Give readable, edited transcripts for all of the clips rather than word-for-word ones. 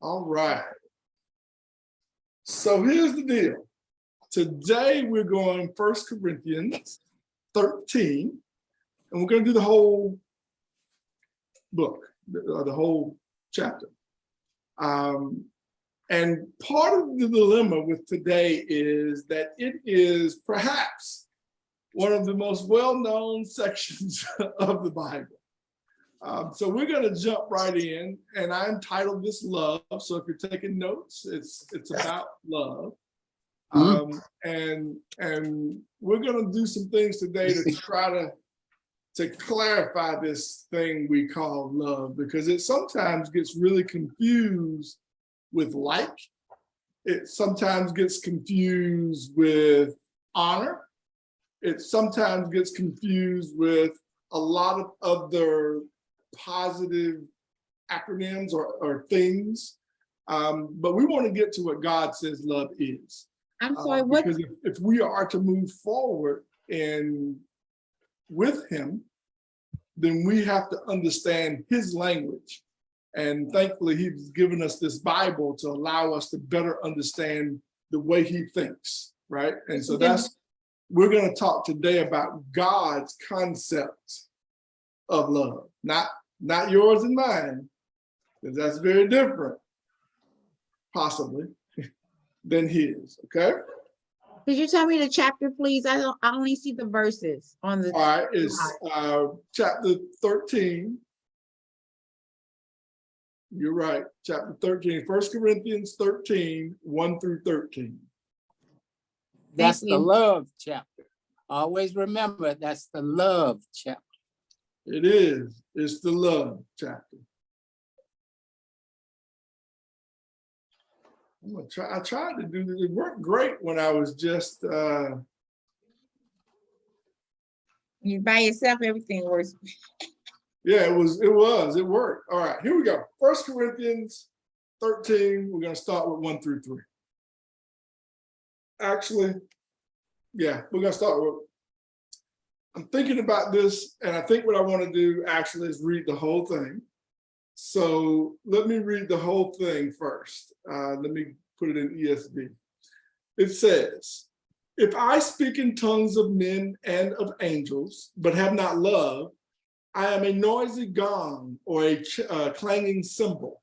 All right. So here's the deal. Today we're going 1 Corinthians 13, and we're going to do the whole book, the whole chapter. And part of the dilemma with today is that it is perhaps one of the most well-known sections of the Bible. So we're going to jump right in, and I entitled this Love. So if you're taking notes, it's about love. And we're going to do some things today to try to clarify this thing we call love, because it sometimes gets really confused with like. It sometimes gets confused with honor. It sometimes gets confused with a lot of other positive acronyms or things. But we want to get to what God says love is. I'm sorry, what? Because if we are to move forward and with him, then we have to understand his language. And thankfully, he's given us this Bible to allow us to better understand the way he thinks, right? And so we're going to talk today about God's concept of love, not yours and mine, because that's very different, possibly, than his, okay? Could you tell me the chapter, please? I only see the verses on the. All right, it's chapter 13. You're right, chapter 13, 1 Corinthians 13, 1 through 13. That's the love chapter. Always remember, that's the love chapter. It is. It's the love chapter. I'm gonna try. I tried to do this. It worked great when I was just. You by yourself, everything works. Yeah, it worked. All right, here we go. 1 Corinthians 13. We're gonna start with 1 through 3. Actually, yeah, we're gonna start with. I'm thinking about this, and I think what I want to do actually is read the whole thing. So let me read the whole thing first. Let me put it in ESV. It says, if I speak in tongues of men and of angels, but have not love, I am a noisy gong or a clanging cymbal.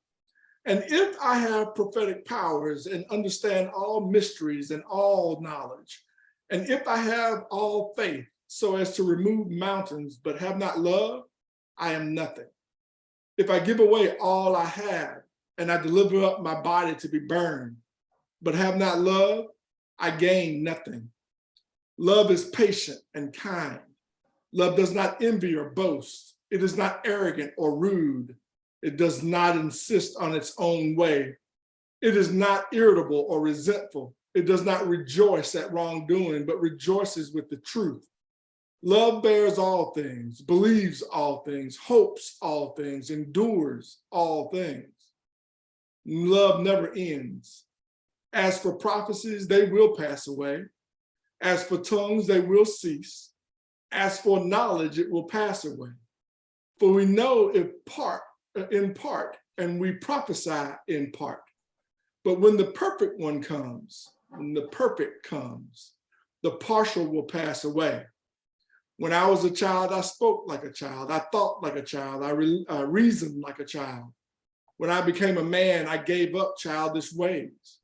And if I have prophetic powers and understand all mysteries and all knowledge, and if I have all faith so as to remove mountains, but have not love, I am nothing. If I give away all I have and I deliver up my body to be burned, but have not love, I gain nothing. Love is patient and kind. Love does not envy or boast. It is not arrogant or rude. It does not insist on its own way. It is not irritable or resentful. It does not rejoice at wrongdoing, but rejoices with the truth. Love bears all things, believes all things, hopes all things, endures all things. Love never ends. As for prophecies, they will pass away. As for tongues, they will cease. As for knowledge, it will pass away. For we know in part, and we prophesy in part. But when the perfect one comes, the partial will pass away. When I was a child, I spoke like a child. I thought like a child. I reasoned like a child. When I became a man, I gave up childish ways.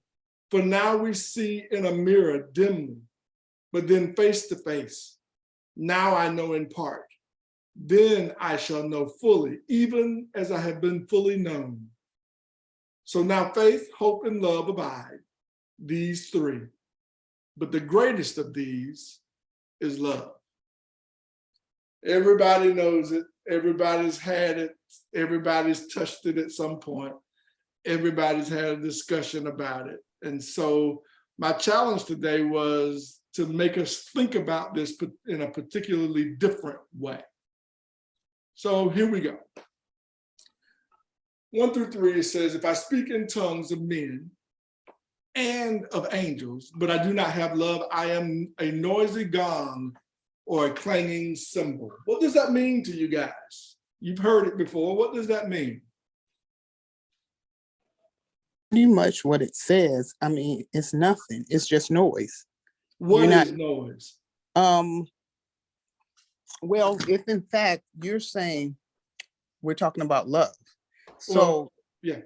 For now we see in a mirror dimly, but then face to face. Now I know in part. Then I shall know fully, even as I have been fully known. So now faith, hope, and love abide, these three. But the greatest of these is love. Everybody knows it. Everybody's had it. Everybody's touched it at some point. Everybody's had a discussion about it. And so my challenge today was to make us think about this in a particularly different way. So here we go. 1 through 3, it says, if I speak in tongues of men and of angels, but I do not have love, I am a noisy gong or a clanging cymbal. What does that mean to you guys? You've heard it before. What does that mean? pretty much what it says. I mean, it's nothing. It's just noise. What You're not- is noise? Well, if in fact you're saying we're talking about love. So, Well, yeah.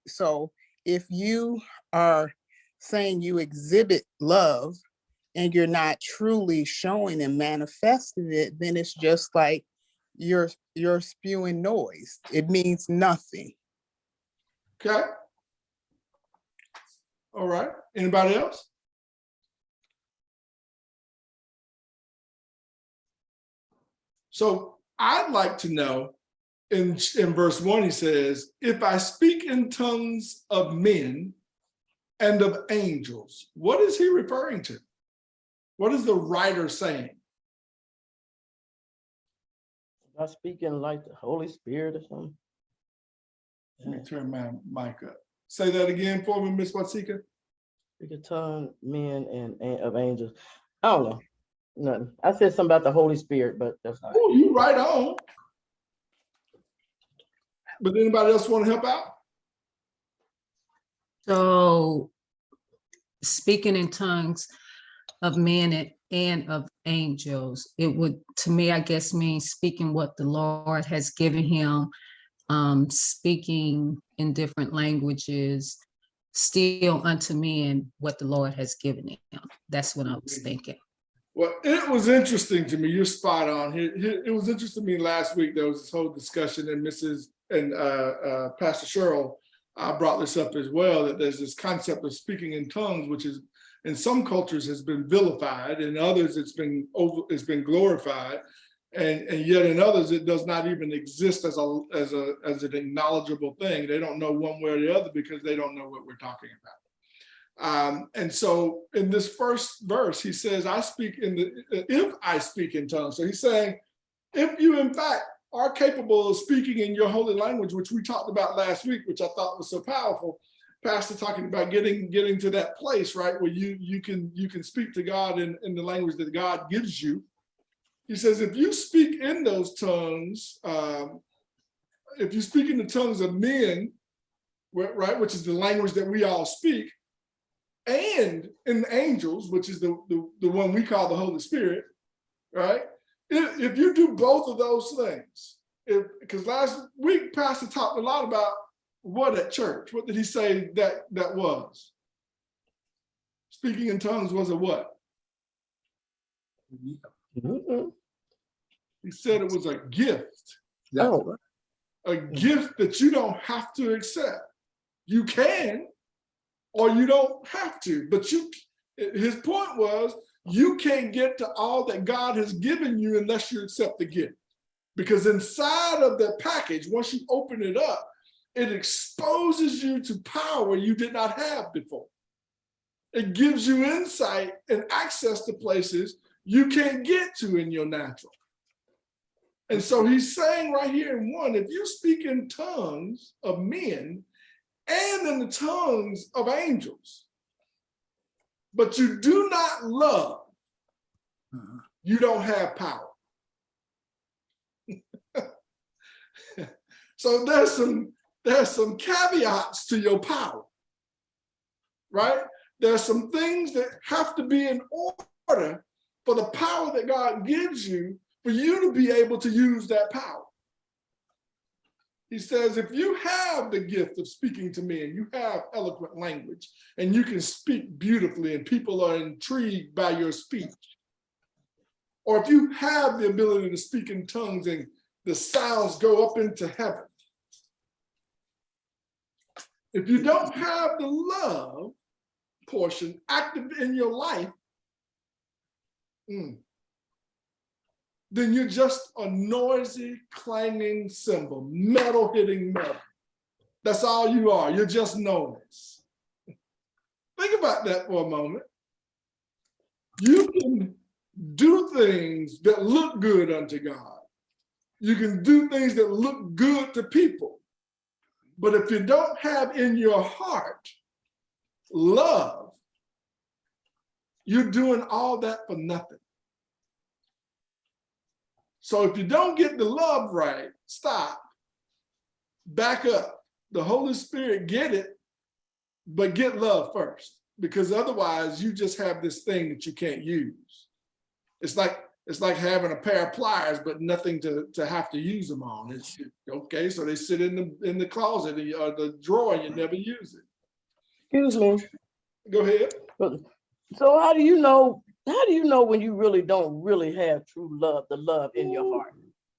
so if you are saying you exhibit love and you're not truly showing and manifesting it, then it's just like you're spewing noise. It means nothing. Okay. All right. Anybody else? So I'd like to know, in verse 1, he says, if I speak in tongues of men and of angels, what is he referring to? What is the writer saying? I speak in like the Holy Spirit or something. Let me turn my mic up. Say that again for me, Miss Watsika. Speak a tongue, men and of angels. I don't know. Nothing. I said something about the Holy Spirit, but that's not. Oh, you right on. But anybody else want to help out? So speaking in tongues of men and of angels, it would, to me, I guess, mean speaking what the Lord has given him, speaking in different languages, still unto men what the Lord has given him. That's what I was thinking. Well, it was interesting to me. You're spot on. It was interesting to me last week. There was this whole discussion, and Pastor Cheryl brought this up as well, that there's this concept of speaking in tongues, which is in some cultures has been vilified, in others it's been glorified, and yet in others it does not even exist as an acknowledgeable thing. They don't know one way or the other because they don't know what we're talking about. And so in this first verse, he says, if I speak in tongues. So he's saying, if you in fact are capable of speaking in your holy language, which we talked about last week, which I thought was so powerful, Pastor talking about getting to that place, right, where you can speak to God in the language that God gives you. He says, if you speak in those tongues, if you speak in the tongues of men, right, which is the language that we all speak, and in the angels, which is the one we call the Holy Spirit, right? If you do both of those things, because last week Pastor talked a lot about what at church. What did he say that was? Speaking in tongues was a what? Mm-mm. He said it was a gift. Oh, A gift that you don't have to accept. You can, or you don't have to, but his point was, you can't get to all that God has given you unless you accept the gift. Because inside of the package, once you open it up, it exposes you to power you did not have before. It gives you insight and access to places you can't get to in your natural. And so he's saying right here in 1, if you speak in tongues of men and in the tongues of angels, but you do not love, you don't have power. So there's some caveats to your power, right? There's some things that have to be in order for the power that God gives you, for you to be able to use that power. He says, if you have the gift of speaking to men, you have eloquent language, and you can speak beautifully, and people are intrigued by your speech. Or if you have the ability to speak in tongues and the sounds go up into heaven. If you don't have the love portion active in your life, then you're just a noisy, clanging cymbal, metal hitting metal. That's all you are. You're just noise. Think about that for a moment. You can do things that look good unto God. You can do things that look good to people. But if you don't have in your heart love, you're doing all that for nothing. So if you don't get the love right, stop, back up. The Holy Spirit get it, but get love first, because otherwise you just have this thing that you can't use. It's like having a pair of pliers, but nothing to have to use them on. It's okay. So they sit in the closet or the drawer, and you never use it. Excuse me. Go ahead. So how do you know when you really don't really have true love, the love in your heart?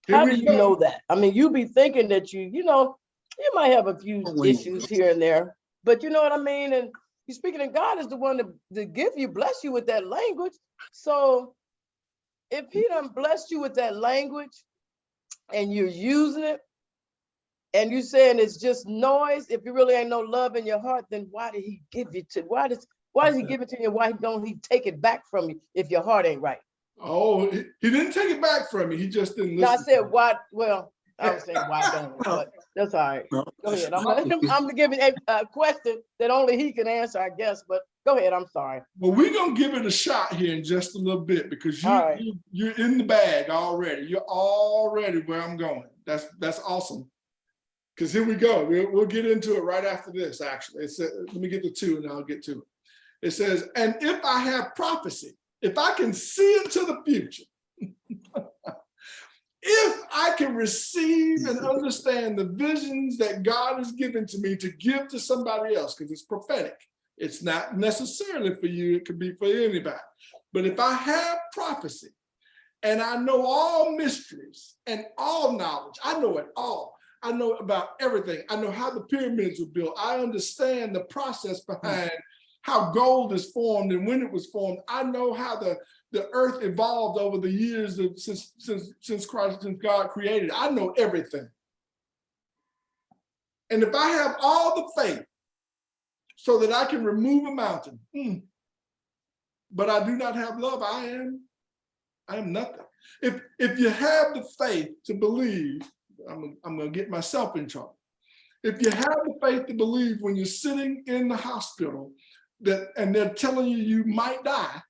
How do you know that? I mean, you be thinking that you might have a few issues here and there, but you know what I mean? And you're speaking, and God is the one to give you, bless you with that language. So if he done blessed you with that language and you're using it and you're saying it's just noise, if you really ain't no love in your heart, then why did he give it to, why does he give it to you? Why don't he take it back from you if your heart ain't right? Oh, he didn't take it back from me. He just didn't listen. No, I said why, well, I was saying why don't he, but that's all right. Go ahead. I'm giving a question that only he can answer, I guess, but go ahead, I'm sorry. Well, we're gonna give it a shot here in just a little bit, because you're in the bag already. You're already where I'm going. That's awesome. Because here we go. We'll get into it right after this, actually. Let me get the 2 and I'll get to it. It says, and if I have prophecy, if I can see into the future, if I can receive and understand the visions that God has given to me to give to somebody else, because it's prophetic. It's not necessarily for you, it could be for anybody. But if I have prophecy and I know all mysteries and all knowledge, I know it all. I know about everything. I know how the pyramids were built. I understand the process behind how gold is formed and when it was formed. I know how the earth evolved over the years since God created. I know everything. And if I have all the faith so that I can remove a mountain, but I do not have love, I am nothing. If you have the faith to believe, I'm gonna get myself in trouble. If you have the faith to believe when you're sitting in the hospital and they're telling you you might die,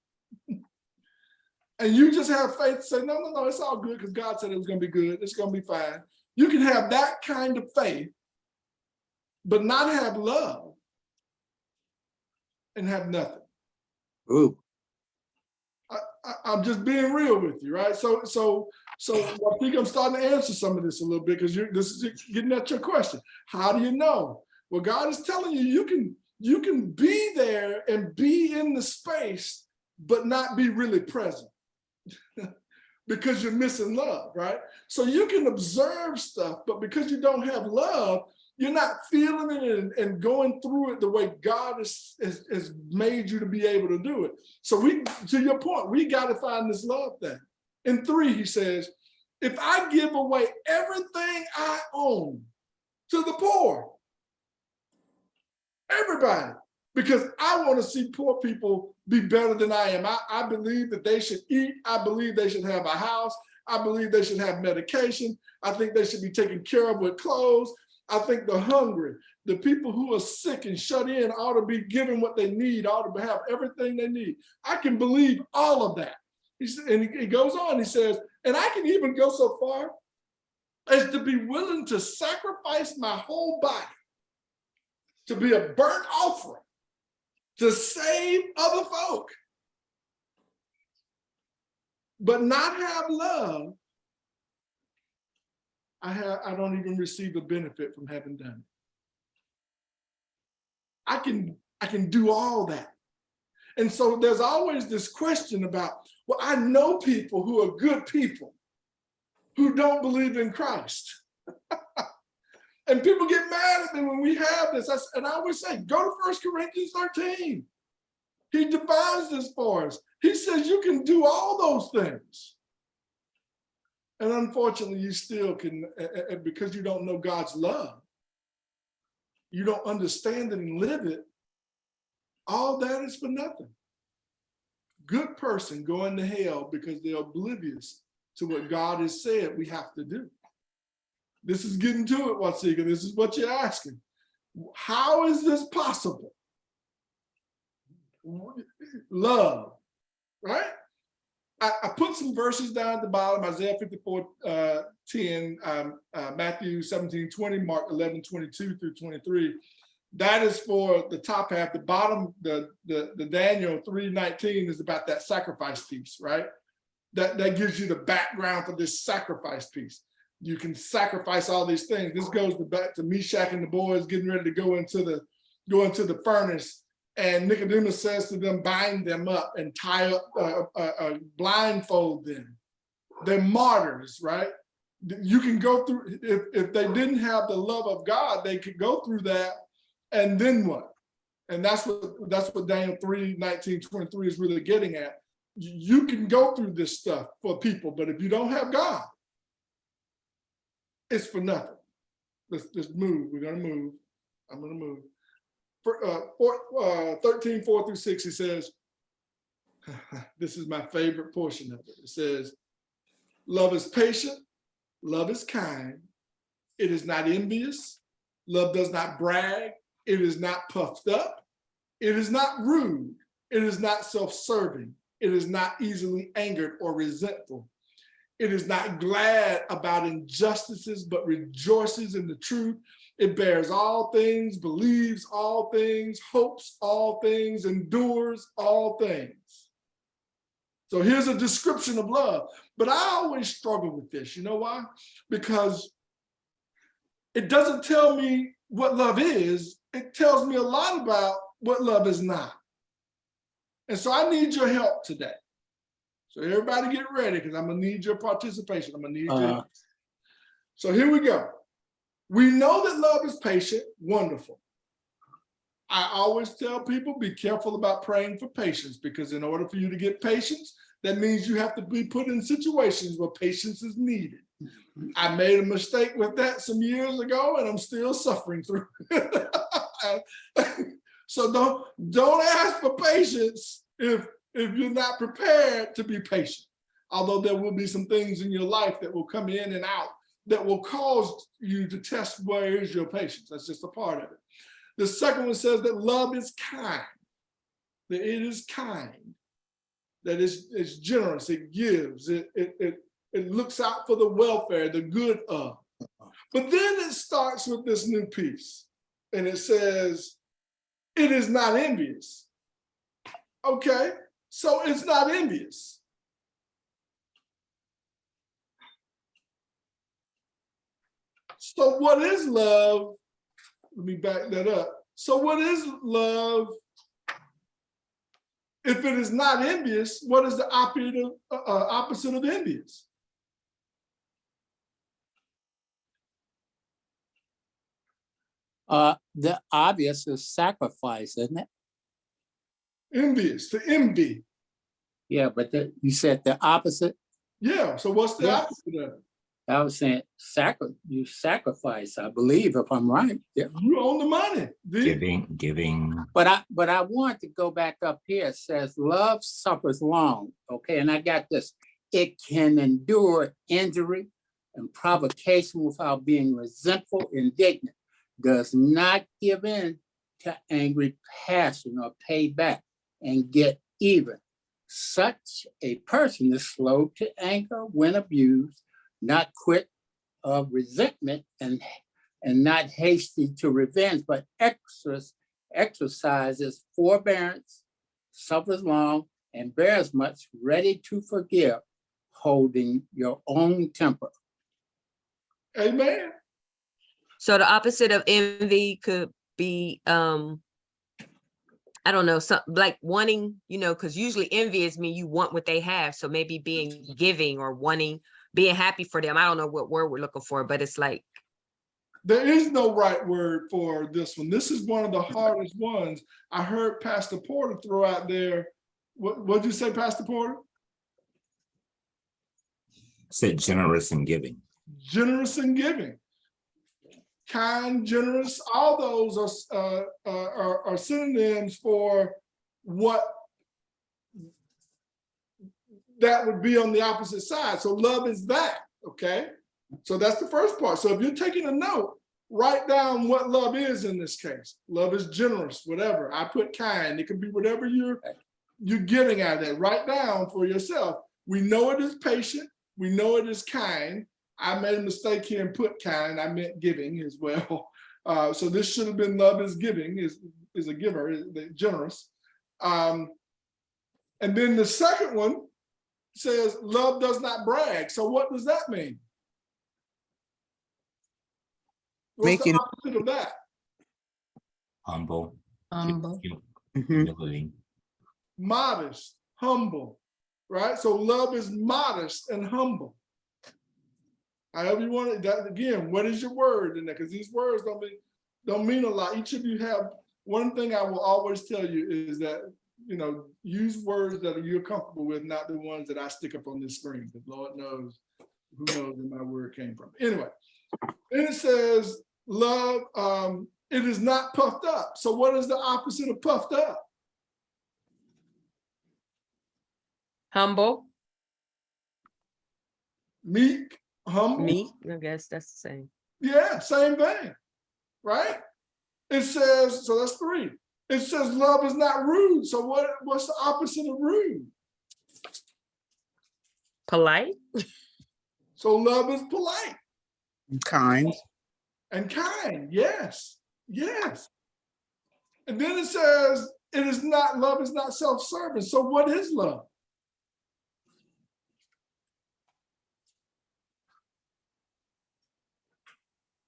and you just have faith to say, no, it's all good because God said it was gonna be good, it's gonna be fine. You can have that kind of faith, but not have love and have nothing. Ooh. I'm just being real with you, right? So I think I'm starting to answer some of this a little bit, because this is getting at your question. How do you know? Well, God is telling you you can be there and be in the space, but not be really present because you're missing love, right? So you can observe stuff, but because you don't have love, you're not feeling it and going through it the way God has made you to be able to do it. So to your point, we got to find this love thing. In 3, he says, if I give away everything I own to the poor, everybody, because I want to see poor people be better than I am. I believe that they should eat. I believe they should have a house. I believe they should have medication. I think they should be taken care of with clothes. I think the hungry, the people who are sick and shut in ought to be given what they need, ought to have everything they need. I can believe all of that. And he goes on, he says, and I can even go so far as to be willing to sacrifice my whole body to be a burnt offering to save other folk, but not have love. I don't even receive the benefit from having done it. I can do all that. And so there's always this question about, well, I know people who are good people who don't believe in Christ. And people get mad at me when we have this. And I always say, go to 1 Corinthians 13. He defines this for us. He says you can do all those things. And unfortunately, you still can, because you don't know God's love, you don't understand it and live it, all that is for nothing. Good person going to hell because they're oblivious to what God has said we have to do. This is getting to it, Watsika. This is what you're asking. How is this possible? Love, right? I put some verses down at the bottom, Isaiah 54:10, Matthew 17:20, Mark 11:22 through 23. That is for the top half. The bottom, the Daniel 3:19 is about that sacrifice piece, right? That gives you the background for this sacrifice piece. You can sacrifice all these things. This goes back to Meshach and the boys getting ready to go into the furnace. And Nicodemus says to them, bind them up and tie up, blindfold them. They're martyrs, right? You can go through, if they didn't have the love of God, they could go through that, and then what? And that's what Daniel 3:19-23 is really getting at. You can go through this stuff for people, but if you don't have God, it's for nothing. Let's move. We're gonna move. I'm gonna move. For 13:4-6, it says, this is my favorite portion of it. It says, love is patient, love is kind, it is not envious, love does not brag, it is not puffed up, it is not rude, it is not self-serving, it is not easily angered or resentful. It is not glad about injustices, but rejoices in the truth. It bears all things, believes all things, hopes all things, endures all things. So here's a description of love. But I always struggle with this. You know why? Because it doesn't tell me what love is. It tells me a lot about what love is not. And so I need your help today. So everybody get ready, because I'm gonna need your participation. I'm gonna need your. So here we go. We know that love is patient, wonderful. I always tell people, be careful about praying for patience, because in order for you to get patience, that means you have to be put in situations where patience is needed. I made a mistake with that some years ago, and I'm still suffering through it. So don't ask for patience if you're not prepared to be patient. Although there will be some things in your life that will come in and out that will cause you to test where is your patience. That's just a part of it. The second one says that love is kind, that it is kind, that it's generous, it gives, it looks out for the welfare, the good of. But then it starts with this new piece, and it says, it is not envious. Okay, so it's not envious. So what is love? Let me back that up. So what is love? If it is not envious, what is the opposite of envious? The obvious is sacrifice, isn't it? Envious, to envy. Yeah, but you said the opposite. Yeah, so what's the Yeah. opposite of it? I was saying you sacrifice, I believe, if I'm right. Yeah. You own the money. Giving. But I want to go back up here. It says love suffers long. Okay, and I got this. It can endure injury and provocation without being resentful, indignant, does not give in to angry passion or pay back and get even. Such a person is slow to anger when abused, not quick of resentment, and not hasty to revenge, but exercises forbearance, suffers long, and bears much, ready to forgive, holding your own temper. Amen. So the opposite of envy could be, I don't know, something like wanting, because usually envy is mean you want what they have. So maybe being giving or wanting, being happy for them. I don't know what word we're looking for, but it's like. There is no right word for this one. This is one of the hardest ones. I heard Pastor Porter throw out there. What'd you say, Pastor Porter? Said generous and giving. Generous and giving. Kind, generous, all those are synonyms for what that would be on the opposite side. So love is that, okay? So that's the first part. So if you're taking a note, write down what love is in this case. Love is generous, whatever. I put kind. It can be whatever you're getting at it. Write down for yourself. We know it is patient. We know it is kind. I made a mistake here and put kind. I meant giving as well. So this should have been love is giving, is a giver, is generous. And then the second one says love does not brag. So what does that mean? What's Making- the opposite of that? Humble. Humble. Humility. Modest, humble, right? So love is modest and humble. However you want it. That, again, what is your word in there? Because these words don't mean a lot. Each of you have one thing I will always tell you is that, you know, use words that you're comfortable with, not the ones that I stick up on this screen. Because Lord knows, who knows where my word came from. Anyway, then it says love, it is not puffed up. So what is the opposite of puffed up? Humble, Meek, humble. meek, I guess that's the same. Yeah, same thing, right? It says, so that's 3. It says love is not rude. So what's the opposite of rude? Polite, So love is polite Kind. and kind. Yes, yes. And then it says it is not, love is not self-serving. So what is love?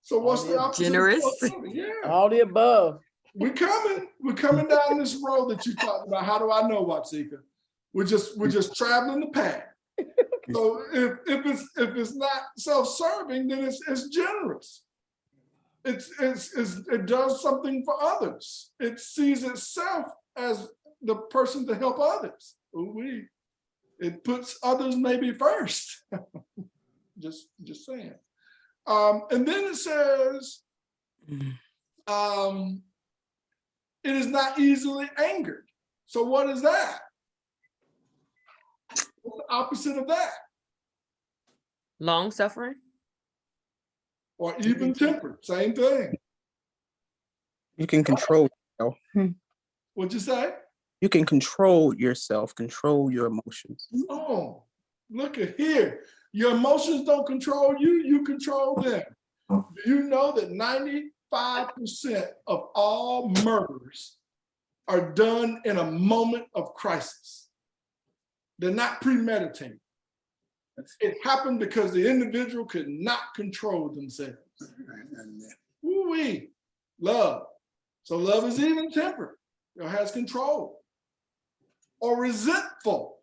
So what's the opposite? of generous. self-serving? Yeah. All the above. We're coming down this road that you talked about. How do I know, Watsika? We're just traveling the path. So if it's not self-serving, then it's generous. It does something for others. It sees itself as the person to help others. Ooh-wee. It puts others maybe first. just saying. And then it says, it is not easily angered. So what is that? What's the opposite of that? Long suffering, Or even tempered, same thing. You can control yourself. What'd you say? You can control yourself, control your emotions. Oh, look at here. Your emotions don't control you, you control them. Do you know that 95% of all murders are done in a moment of crisis? They're not premeditated. It happened because the individual could not control themselves. Woo-wee, love. So love is even tempered, or has control, or resentful.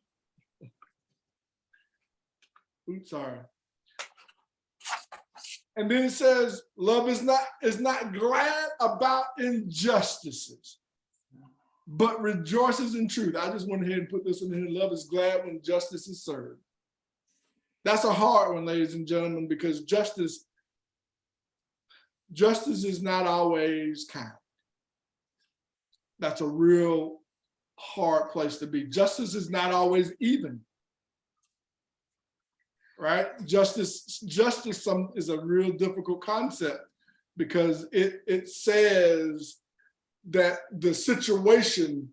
Oops, sorry. And then it says, love is not glad about injustices, but rejoices in truth. I just went ahead and put this in here. Love is glad when justice is served. That's a hard one, ladies and gentlemen, because justice is not always kind. That's a real hard place to be. Justice is not always even. Right? Justice is a real difficult concept because it says that the situation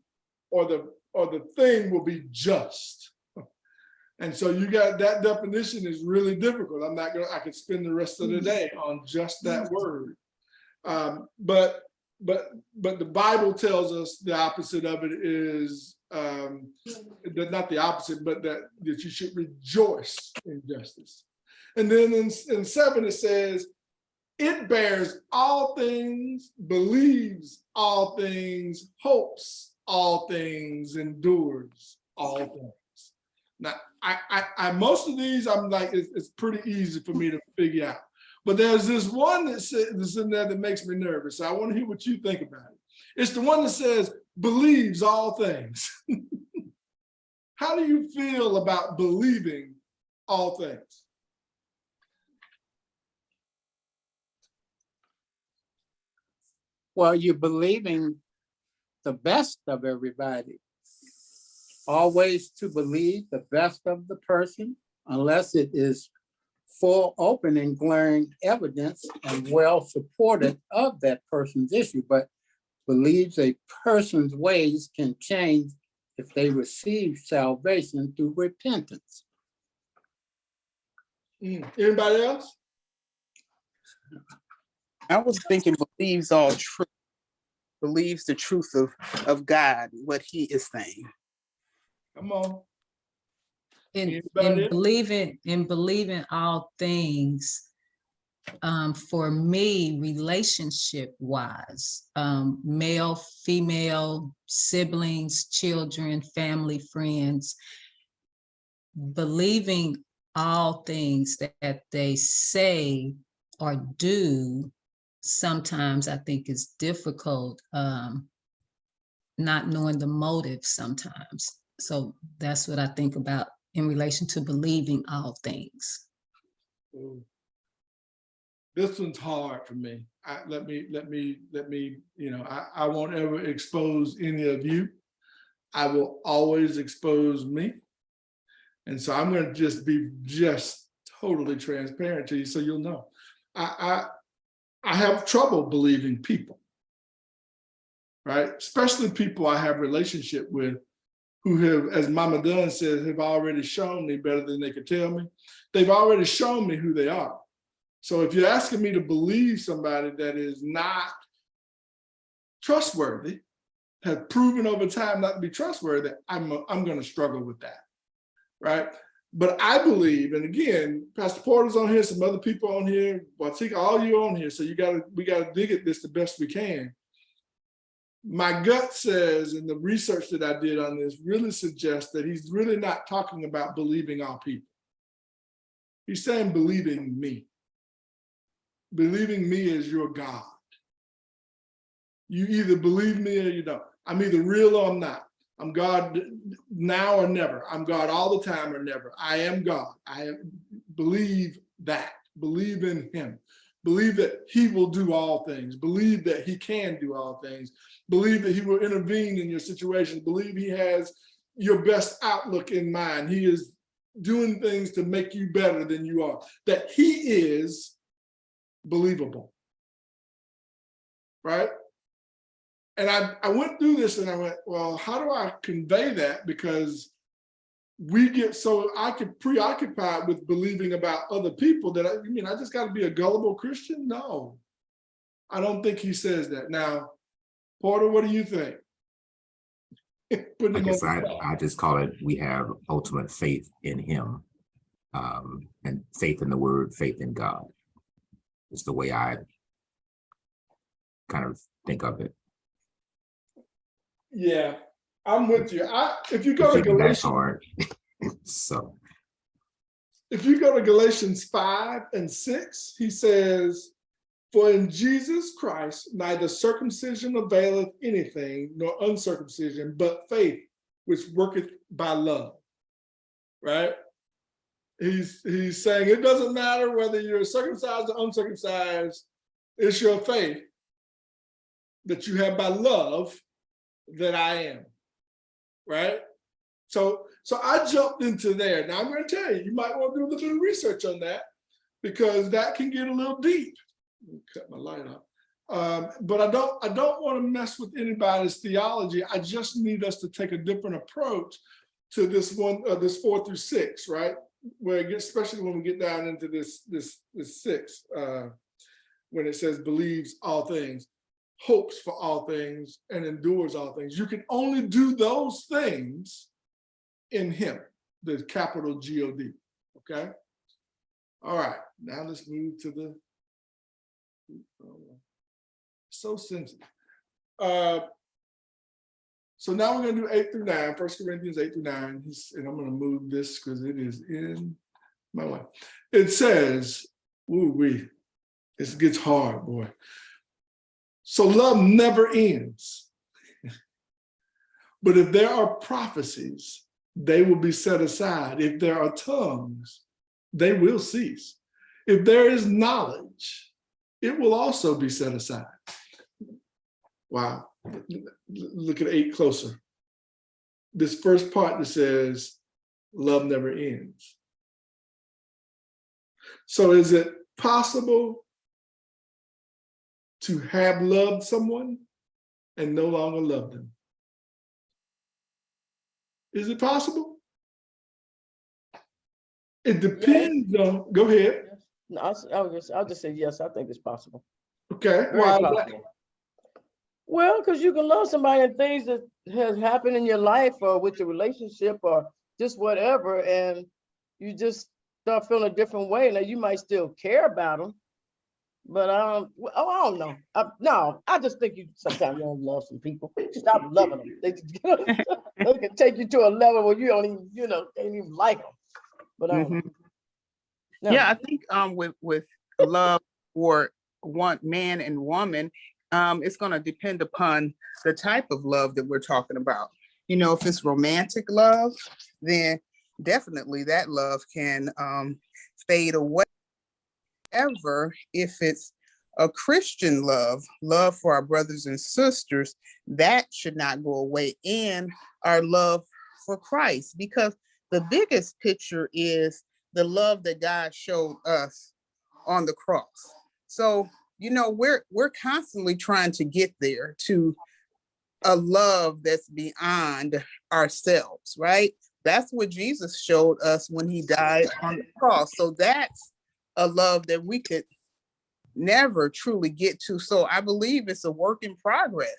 or the thing will be just. And so you got that definition is really difficult. I could spend the rest of the day on just that word. But the Bible tells us the opposite of it is not the opposite, but that you should rejoice in justice. And then in 7 it says, it bears all things, believes all things, hopes all things, endures all things. Now, I most of these I'm like it's pretty easy for me to figure out, but there's this one that's in there that makes me nervous. So I want to hear what you think about it. It's the one that says believes all things. How do you feel about believing all things? Well, you're believing the best of everybody. Always to believe the best of the person, unless it is full, open, and glaring evidence and well supported of that person's issue, but believes a person's ways can change if they receive salvation through repentance. Anybody else? I was thinking believes all truth, believes the truth of God, what he is saying. Come on. In Anybody else? believing all things, for me, relationship wise, male, female, siblings, children, family, friends, believing all things that they say or do, sometimes I think is difficult, not knowing the motive sometimes. So that's what I think about in relation to believing all things. Ooh. This one's hard for me. Let me, I won't ever expose any of you. I will always expose me. And so I'm going to just be totally transparent to you so you'll know. I have trouble believing people, right? Especially people I have relationship with who have, as Mama Dunn says, have already shown me better than they could tell me. They've already shown me who they are. So if you're asking me to believe somebody that is not trustworthy, has proven over time not to be trustworthy, I'm going to struggle with that, right? But I believe, and again, Pastor Porter's on here, some other people on here, Watika, all you on here, so we gotta dig at this the best we can. My gut says, and the research that I did on this really suggests that he's really not talking about believing all people. He's saying believing me. Believing me as your God. You either believe me or you don't. I'm either real or I'm not. I'm God now or never. I'm God all the time or never. I am God. Believe that. Believe in him. Believe that he will do all things. Believe that he can do all things. Believe that he will intervene in your situation. Believe he has your best outlook in mind. He is doing things to make you better than you are. That he is believable, right? And I went through this and I went, well, how do I convey that? Because we get so preoccupied with believing about other people that I just got to be a gullible Christian? No, I don't think he says that. Now, Porter, what do you think? I guess I just call it, we have ultimate faith in him, and faith in the word, faith in God. It's the way I kind of think of it. Yeah, I'm with you. If you go to That's Galatians, hard. So if you go to Galatians 5 and 6, he says, for in Jesus Christ, neither circumcision availeth anything, nor uncircumcision, but faith, which worketh by love, right? He's saying it doesn't matter whether you're circumcised or uncircumcised, it's your faith that you have by love that I am, right? So I jumped into there. Now I'm going to tell you, you might want to do a little bit of research on that because that can get a little deep. Cut my light off. But I don't want to mess with anybody's theology. I just need us to take a different approach to this one, this 4 through 6, right? Where it gets, especially when we get down into this 6, when it says believes all things, hopes for all things, and endures all things. You can only do those things in him, the capital G-O-D, okay? All right, now let's move to the, so sensitive. So now we're going to do 8 through 9, 1 Corinthians 8 through 9, and I'm going to move this because it is in my way. It says, ooh-wee, this gets hard, boy. So love never ends. But if there are prophecies, they will be set aside. If there are tongues, they will cease. If there is knowledge, it will also be set aside. Wow. Look at 8 closer. This first part that says, love never ends. So is it possible to have loved someone and no longer love them? Is it possible? It depends on, go ahead. No, I'll just say yes, I think it's possible. Okay, Very why is that? possible. Well, because you can love somebody and things that has happened in your life or with your relationship or just whatever, and you just start feeling a different way. Now you might still care about them, but I don't know. No, I just think you sometimes you don't love some people. Stop loving them. They can take you to a level where you don't even, can't even like them. But I don't know. No. Yeah, I think with love for one man and woman, it's going to depend upon the type of love that we're talking about. If it's romantic love, then definitely that love can fade away. However, if it's a Christian love for our brothers and sisters, that should not go away, and our love for Christ, because the biggest picture is the love that God showed us on the cross. So, we're constantly trying to get there to a love that's beyond ourselves, right? That's what Jesus showed us when he died on the cross. So that's a love that we could never truly get to. So I believe it's a work in progress,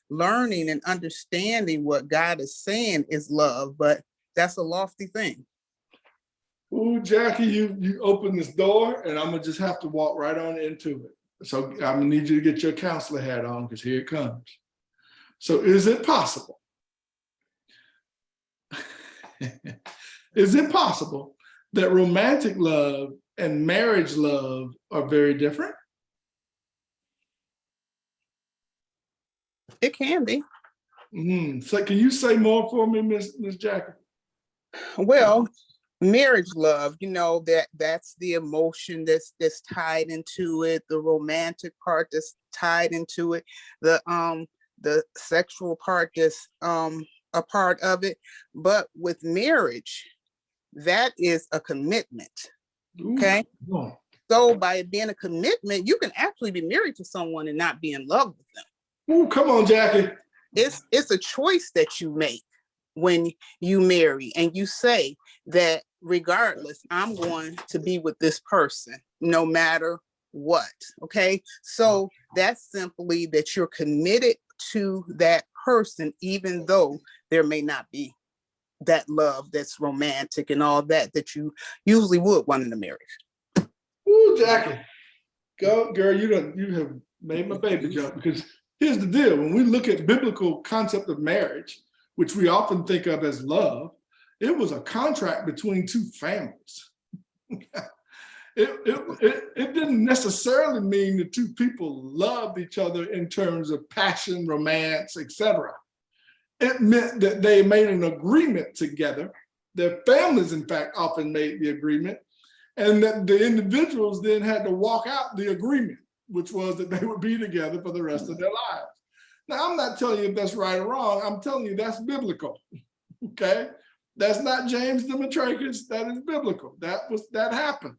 learning and understanding what God is saying is love, but that's a lofty thing. Ooh, Jackie, you open this door and I'm gonna just have to walk right on into it. So I'm gonna need you to get your counselor hat on because here it comes. So is it possible? Is it possible that romantic love and marriage love are very different? It can be. So can you say more for me, Miss Jackie? Well, marriage love, that's the emotion that's tied into it, the romantic part that's tied into it, the sexual part that's a part of it. But with marriage, that is a commitment. Okay. Ooh. So by it being a commitment, you can actually be married to someone and not be in love with them. Ooh, come on, Jackie. It's a choice that you make when you marry, and you say that regardless, I'm going to be with this person no matter what. Okay. So that's simply that you're committed to that person, even though there may not be that love that's romantic and all that you usually would want in a marriage. Ooh, Jackie, girl, you have made my baby jump, because here's the deal. When we look at biblical concept of marriage, which we often think of as love, it was a contract between two families. It didn't necessarily mean the two people loved each other in terms of passion, romance, etc. It meant that they made an agreement together. Their families, in fact, often made the agreement, and that the individuals then had to walk out the agreement, which was that they would be together for the rest of their lives. Now, I'm not telling you if that's right or wrong. I'm telling you that's biblical, okay? That's not James Demetrakis. That is biblical. That happened.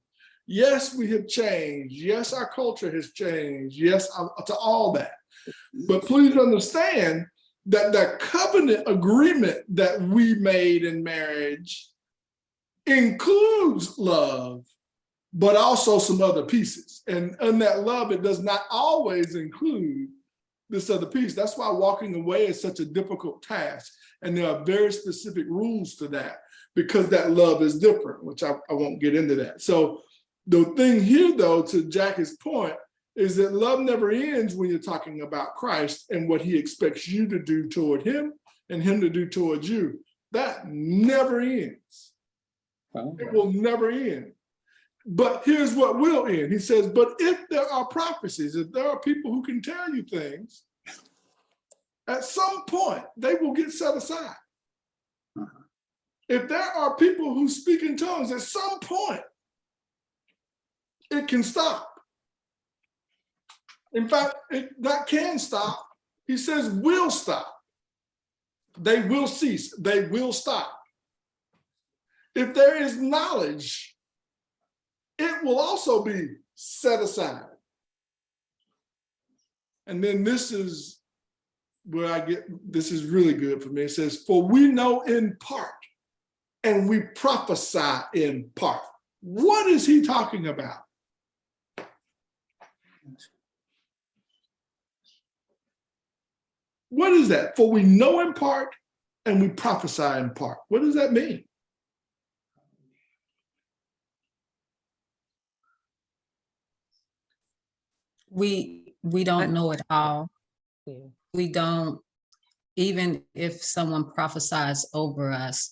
Yes, we have changed. Yes, our culture has changed. Yes, to all that. But please understand that the covenant agreement that we made in marriage includes love, but also some other pieces. And in that love, it does not always include this other piece. That's why walking away is such a difficult task. And there are very specific rules to that, because that love is different, which I won't get into that. So the thing here, though, to Jackie's point, is that love never ends when you're talking about Christ and what he expects you to do toward him and him to do towards you. That never ends. It will never end. But here's what will end. He says, but if there are prophecies, if there are people who can tell you things, at some point, they will get set aside. If there are people who speak in tongues, at some point, it can stop. In fact, that can stop. He says will stop. They will cease. They will stop. If there is knowledge, it will also be set aside. And then this is where this is really good for me. It says, for we know in part and we prophesy in part. What is he talking about? What is that? For we know in part and we prophesy in part. What does that mean? We don't know it all. Yeah. We don't, even if someone prophesies over us,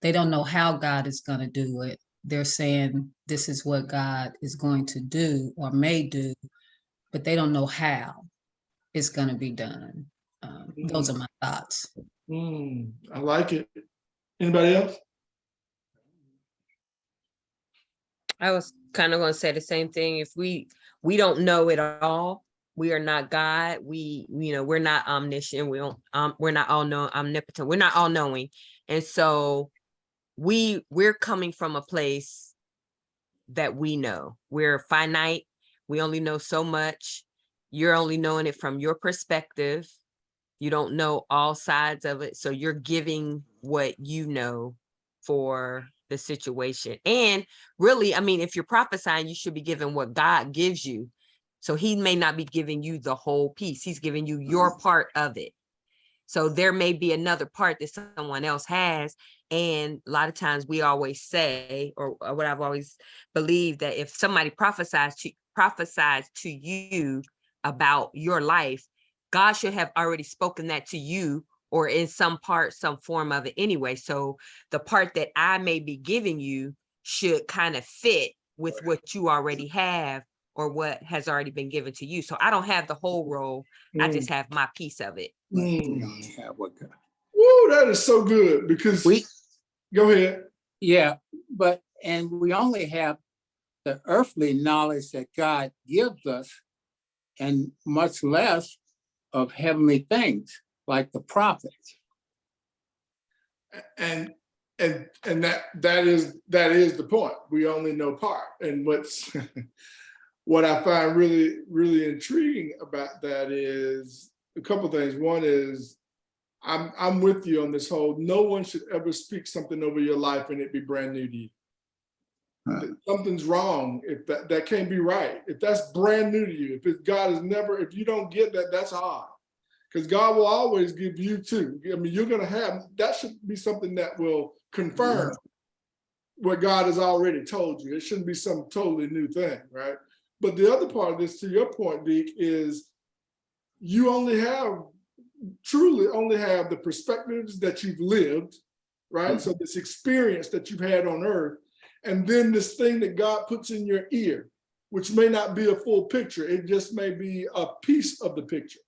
they don't know how God is going to do it. They're saying this is what God is going to do or may do, but they don't know how it's going to be done. Those are my thoughts. I like it. Anybody else? I was kind of going to say the same thing. If we don't know it all, we are not God. We're not omniscient. We're not all know omnipotent. We're not all knowing. And so we're coming from a place that we know. We're finite. We only know so much. You're only knowing it from your perspective. You don't know all sides of it. So you're giving what you know for the situation. And really, I mean, if you're prophesying, you should be given what God gives you. So he may not be giving you the whole piece. He's giving you your part of it. So there may be another part that someone else has. And a lot of times we always say, or what I've always believed, that if somebody prophesies to you about your life, God should have already spoken that to you, or in some part, some form of it anyway. So the part that I may be giving you should kind of fit with what you already have or what has already been given to you. So I don't have the whole role. I just have my piece of it. We only have what God. Woo, that is so good because go ahead. Yeah, and we only have the earthly knowledge that God gives us, and much less of heavenly things like the prophets. And that is the point. We only know part. And what I find really, really intriguing about that is a couple of things. One is I'm with you on this whole, no one should ever speak something over your life and it be brand new to you. Something's wrong if that can't be right. If that's brand new to you, if you don't get that, that's odd. Because God will always give you too. I mean, you're gonna have, that should be something that will confirm what God has already told you. It shouldn't be some totally new thing, right? But the other part of this, to your point, Deke, is you truly only have the perspectives that you've lived, right? So this experience that you've had on earth, and then this thing that God puts in your ear, which may not be a full picture. It just may be a piece of the picture.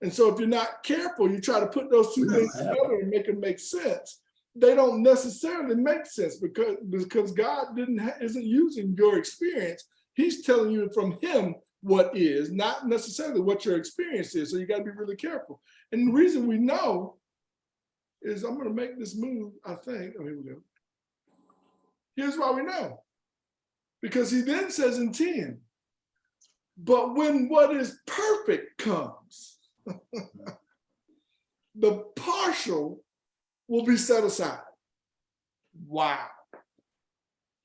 And so if you're not careful, you try to put those two things together and make them make sense. They don't necessarily make sense because God isn't using your experience. He's telling you from him what is, not necessarily what your experience is. So you got to be really careful. And the reason we know is, I'm going to make this move, I think. Oh, here we go. Here's why we know. Because he then says in 10, but when what is perfect comes, the partial will be set aside. Wow.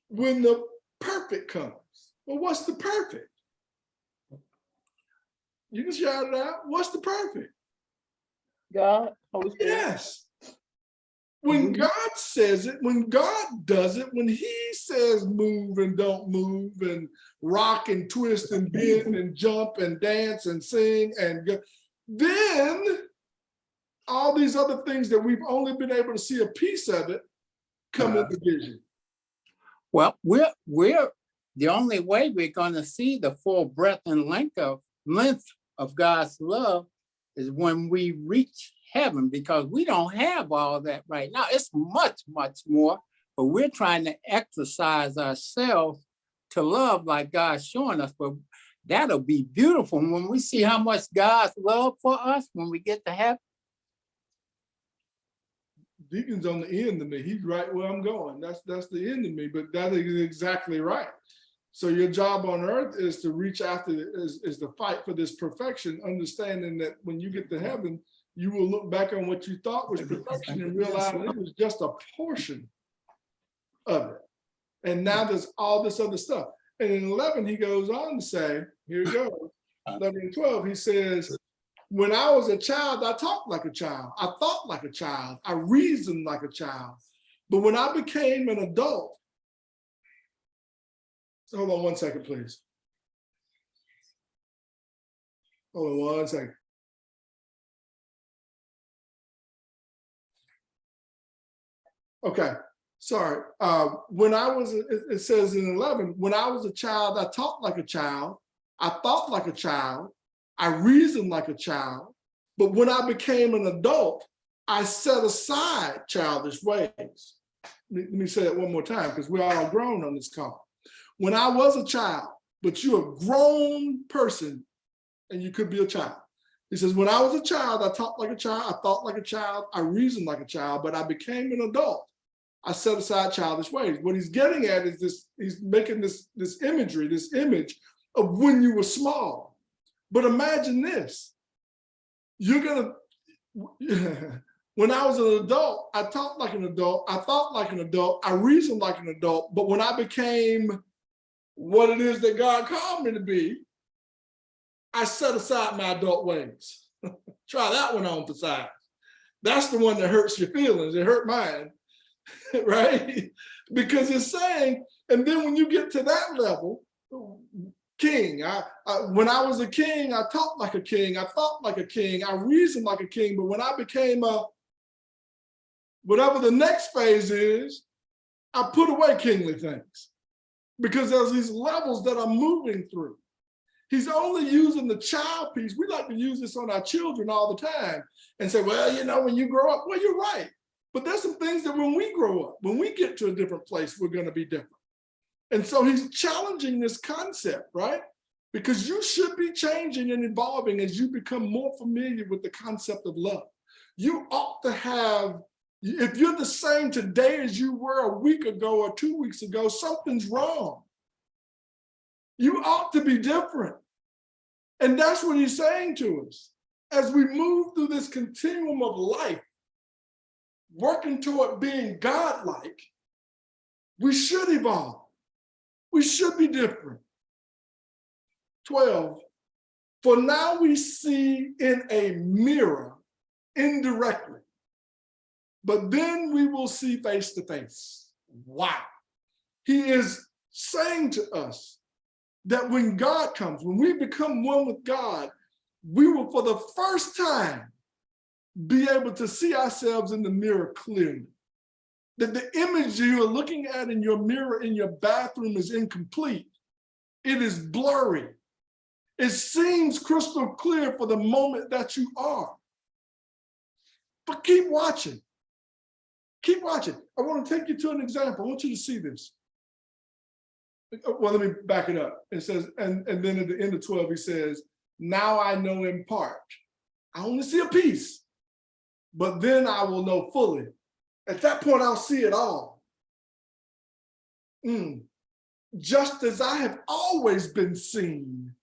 When the perfect comes, well, what's the perfect? You can shout it out. What's the perfect? God, Holy Spirit. Yes. When God says it, when God does it, when he says move and don't move and rock and twist and bend and jump and dance and sing and go, then all these other things that we've only been able to see a piece of it come into vision. Well, we're the only way we're going to see the full breadth and length of God's love is when we reach heaven, because we don't have all that right now. It's much, much more, but we're trying to exercise ourselves to love like God's showing us. But that'll be beautiful when we see how much God's love for us when we get to heaven. Deacon's on the end of me. He's right where I'm going. That's the end of me, but that is exactly right. So your job on earth is to reach after, is to fight for this perfection, understanding that when you get to heaven, you will look back on what you thought was perfection and realize it was just a portion of it. And now there's all this other stuff. And in 11, he goes on to say, here it goes, 11 and 12, he says, When I was a child, I talked like a child. I thought like a child. I reasoned like a child. But when I became an adult, so hold on one second, please. Hold on one second. Okay, sorry. When I was, it says in 11, when I was a child, I talked like a child. I thought like a child. I reasoned like a child. But when I became an adult, I set aside childish ways. Let me say that one more time, because we're all grown on this call. When I was a child, but you're a grown person, and you could be a child. He says, when I was a child, I talked like a child, I thought like a child, I reasoned like a child, but I became an adult. I set aside childish ways. What he's getting at is this, he's making this imagery, this image of when you were small. But imagine this, you're gonna, when I was an adult, I talked like an adult, I thought like an adult, I reasoned like an adult, but when I became what it is that God called me to be, I set aside my adult ways. Try that one on for size. That's the one that hurts your feelings, it hurt mine, right? Because it's saying, and then when you get to that level, king, when I was a king, I talked like a king, I thought like a king, I reasoned like a king, but when I became whatever the next phase is, I put away kingly things because there's these levels that I'm moving through. He's only using the child piece. We like to use this on our children all the time and say, well, you know, when you grow up, well, you're right. But there's some things that when we grow up, when we get to a different place, we're going to be different. And so he's challenging this concept, right? Because you should be changing and evolving as you become more familiar with the concept of love. You ought to have, if you're the same today as you were a week ago or 2 weeks ago, something's wrong. You ought to be different. And that's what he's saying to us. As we move through this continuum of life, working toward being God-like, we should evolve. We should be different. 12, for now we see in a mirror indirectly, but then we will see face to face. Wow. He is saying to us that when God comes, when we become one with God, we will for the first time be able to see ourselves in the mirror clearly. That the image you are looking at in your mirror in your bathroom is incomplete. It is blurry. It seems crystal clear for the moment that you are. But keep watching. Keep watching. I want to take you to an example. I want you to see this. Well, let me back it up. It says, and then at the end of 12, he says, now I know in part. I only see a piece, but then I will know fully. At that point, I'll see it all. Just as I have always been seen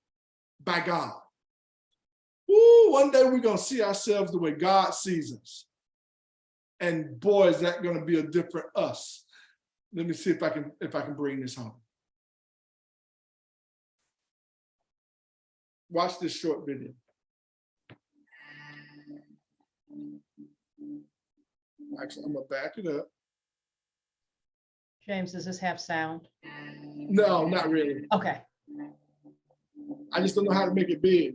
by God. Ooh, one day we're going to see ourselves the way God sees us. And boy, is that going to be a different us. Let me see if I can bring this home. Watch this short video. Actually, I'm gonna back it up. James, does this have sound? No, not really. Okay. I just don't know how to make it big.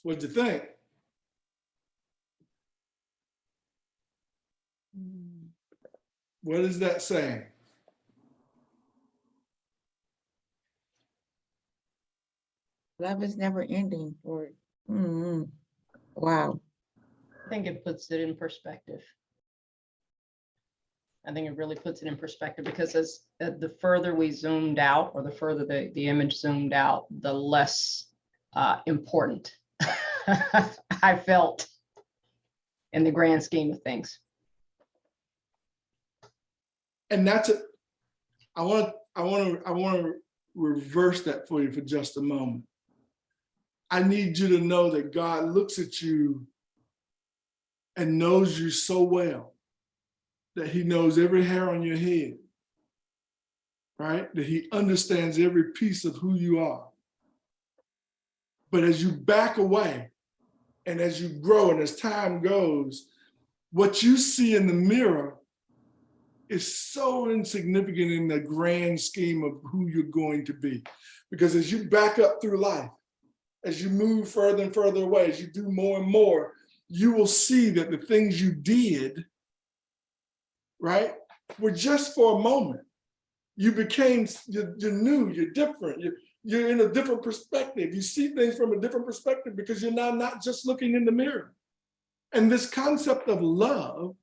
What'd you think? What is that saying? Love is never ending or, wow. I think it puts it in perspective. I think it really puts it in perspective because as the further we zoomed out or the further the image zoomed out, the less important I felt in the grand scheme of things. And that's it. I want to reverse that for you for just a moment. I need you to know that God looks at you and knows you so well that he knows every hair on your head, right? That he understands every piece of who you are. But as you back away and as you grow and as time goes, what you see in the mirror is so insignificant in the grand scheme of who you're going to be. Because as you back up through life, as you move further and further away, as you do more and more, you will see that the things you did, right, were just for a moment. You became, you're new, you're different, you're in a different perspective. You see things from a different perspective because you're now not just looking in the mirror. And this concept of love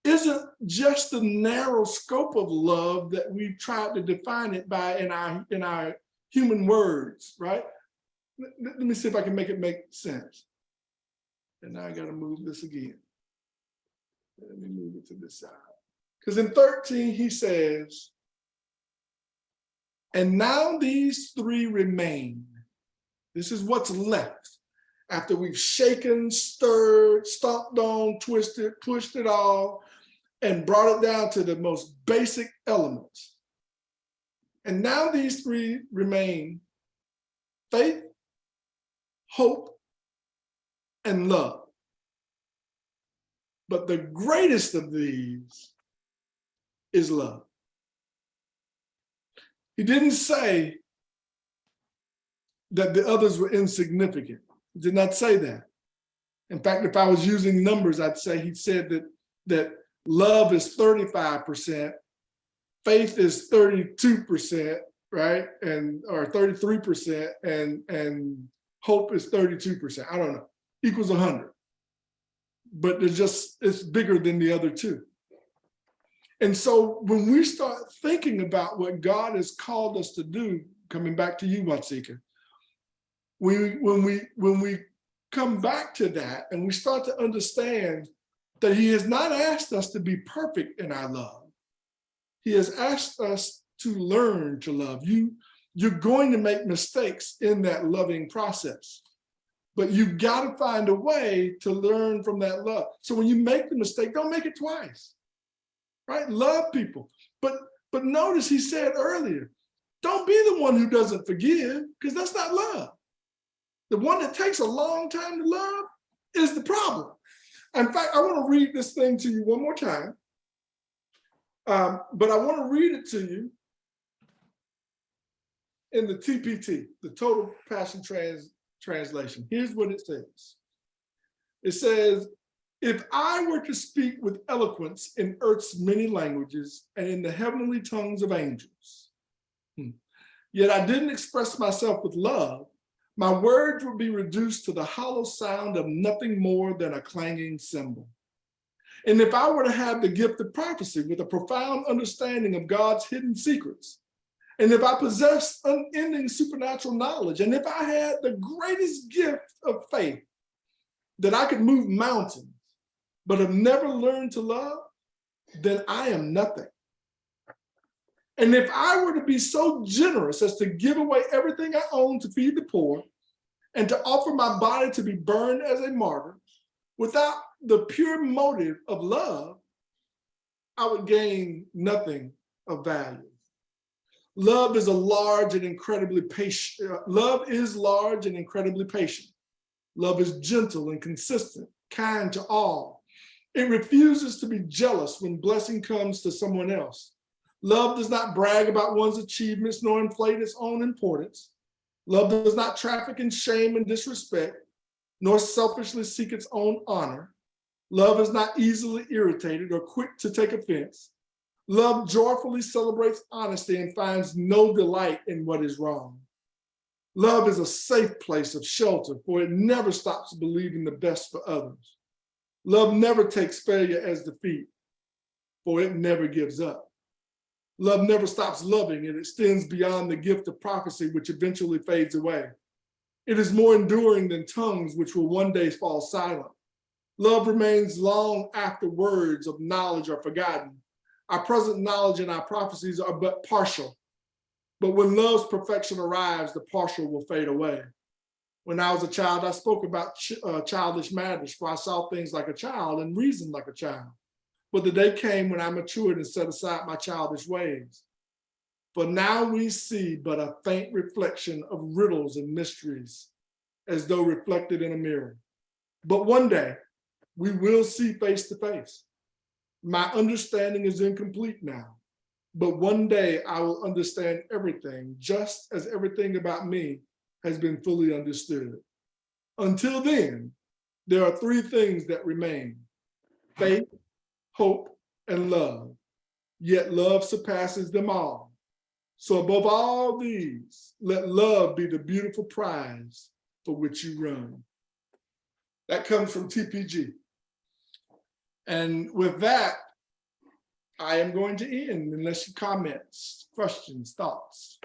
isn't just the narrow scope of love that we've tried to define it by in our human words, right? Let me see if I can make it make sense. And now I got to move this again. Let me move it to this side. Because in 13, he says, and now these three remain. This is what's left after we've shaken, stirred, stomped on, twisted, pushed it all, and brought it down to the most basic elements. And now these three remain: faith, hope, and love. But the greatest of these is love. He didn't say that the others were insignificant. He did not say that. In fact, if I was using numbers, I'd say he said that love is 35%, faith is 32%, right? Or 33%, and hope is 32%. I don't know, equals 100. But it's bigger than the other two. And so when we start thinking about what God has called us to do, coming back to you, Watsika, when we come back to that and we start to understand that he has not asked us to be perfect in our love. He has asked us to learn to love. You're going to make mistakes in that loving process, but you've got to find a way to learn from that love. So when you make the mistake, don't make it twice, right? Love people. But notice he said earlier, don't be the one who doesn't forgive, because that's not love. The one that takes a long time to love is the problem. In fact, I want to read this thing to you one more time, but I want to read it to you in the TPT, the Total Passion Translation. Here's what it says. It says, if I were to speak with eloquence in earth's many languages and in the heavenly tongues of angels, yet I didn't express myself with love, my words would be reduced to the hollow sound of nothing more than a clanging cymbal. And if I were to have the gift of prophecy with a profound understanding of God's hidden secrets, and if I possessed unending supernatural knowledge, and if I had the greatest gift of faith, that I could move mountains, but have never learned to love, then I am nothing. And if I were to be so generous as to give away everything I own to feed the poor, and to offer my body to be burned as a martyr, without the pure motive of love, I would gain nothing of value. Love is large and incredibly patient. Love is large and incredibly patient. Love is gentle and consistent, kind to all. It refuses to be jealous when blessing comes to someone else. Love does not brag about one's achievements nor inflate its own importance. Love does not traffic in shame and disrespect. nor selfishly seek its own honor. Love is not easily irritated or quick to take offense. Love joyfully celebrates honesty and finds no delight in what is wrong. Love is a safe place of shelter, for it never stops believing the best for others. Love never takes failure as defeat, for it never gives up. Love never stops loving. It extends beyond the gift of prophecy, which eventually fades away. It is more enduring than tongues, which will one day fall silent. Love remains long after words of knowledge are forgotten. Our present knowledge and our prophecies are but partial. But when love's perfection arrives, the partial will fade away. When I was a child, I spoke about childish matters, for I saw things like a child and reasoned like a child. But the day came when I matured and set aside my childish ways. For now we see but a faint reflection of riddles and mysteries, as though reflected in a mirror. But one day we will see face to face. My understanding is incomplete now, but one day I will understand everything, just as everything about me has been fully understood. Until then, there are three things that remain: faith, hope, and love. Yet love surpasses them all. So above all these, let love be the beautiful prize for which you run. That comes from TPG. And with that, I am going to end unless you comments, questions, thoughts.